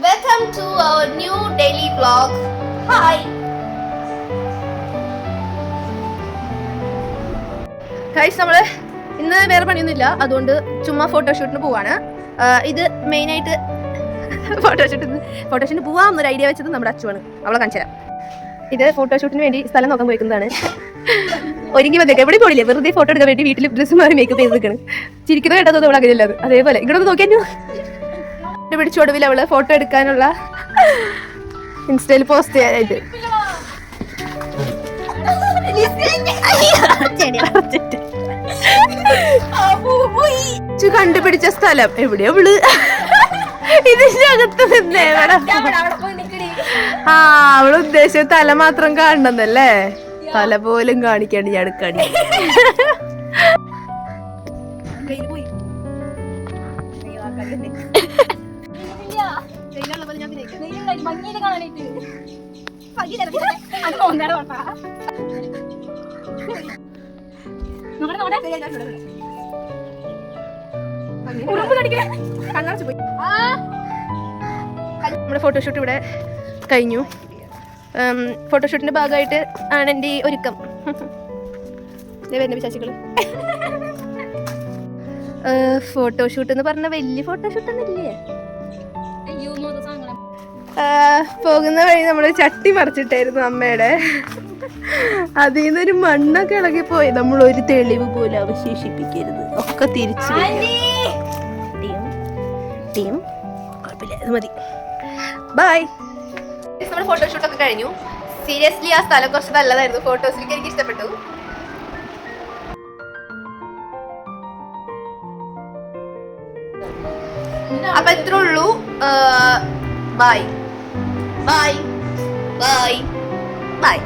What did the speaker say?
Welcome to our new daily vlog. Hi. Guys, നമ്മള് ഇന്ന് വേറെ പണിയൊന്നുമില്ല, അതുകൊണ്ട് ചുമ്മാ ഫോട്ടോഷൂട്ടിന് പോവാണ്. ഇത് മെയിനായിട്ട് ഫോട്ടോഷൂട്ടിന് പോവാമെന്നൊരു ഐഡിയ വെച്ചത് നമ്മുടെ അച്ചുവാണ്. അവളെ കാണിച്ചു തരാം. ഇത് ഫോട്ടോഷൂട്ടിന് വേണ്ടി സ്ഥലം നോക്കാൻ പോയിക്കുന്നതാണ്. ഒരുങ്ങി വന്നേക്കാം, എവിടെ പോയില്ലേ, വെറുതെ ഫോട്ടോ എടുക്കാൻ വേണ്ടി വീട്ടിൽ ഡ്രസ്സ് മാറി മേക്കപ്പ് ചെയ്ത് നിൽക്കണം. ചിരിക്കുന്നത് കേട്ടത് അവൾ അങ്ങനെയല്ല. അത് അതേപോലെ ഇങ്ങോട്ട് നോക്കിയാൽ പിടിച്ചൊടുവിൽ അവള് ഫോട്ടോ എടുക്കാനുള്ള ഇൻസ്റ്റയിൽ പോസ്റ്റ് ചെയ്യാനായിട്ട് കണ്ടുപിടിച്ച സ്ഥലം എവിടെയാ അവള് ഇതിനകത്ത് നിന്നേ. ആ, അവള് ഉദ്ദേശിച്ച തല മാത്രം കാണണമെന്നല്ലേ, തല പോലും കാണിക്കാണ്ട് ഞാൻ എടുക്കാണ്. നമ്മുടെ ഫോട്ടോഷൂട്ട് ഇവിടെ കഴിഞ്ഞു. ഫോട്ടോഷൂട്ടിന്റെ ഭാഗമായിട്ട് ആണ് എൻ്റെ ഈ ഒരുക്കം. വരുന്ന വിശേഷങ്ങള്. ഫോട്ടോഷൂട്ട് എന്ന് പറഞ്ഞ വലിയ ഫോട്ടോഷൂട്ട് ഒന്നുമില്ലേ. പോകുന്ന വഴി നമ്മള് ചട്ടി മറിച്ചിട്ടായിരുന്നു അമ്മയുടെ. അതിൽ നിന്നൊരു മണ്ണൊക്കെ ഇളകിപ്പോയി. നമ്മൾ ഒരു തെളിവ് പോലും അവശേഷിപ്പിക്കരുത്, ഒക്കെ തിരിച്ചു. കുഴപ്പമില്ല, അത് മതി. ബൈ. നമ്മുടെ ഫോട്ടോഷൂട്ടൊക്കെ കഴിഞ്ഞു. സീരിയസ്ലി ആ സ്ഥലം കുറച്ച് നല്ലതായിരുന്നു. ഫോട്ടോസിലേക്ക് എനിക്ക് ഇഷ്ടപ്പെട്ടു. അപ്പൊ ഇത്രേ ഉള്ളൂ. Bye bye bye bye.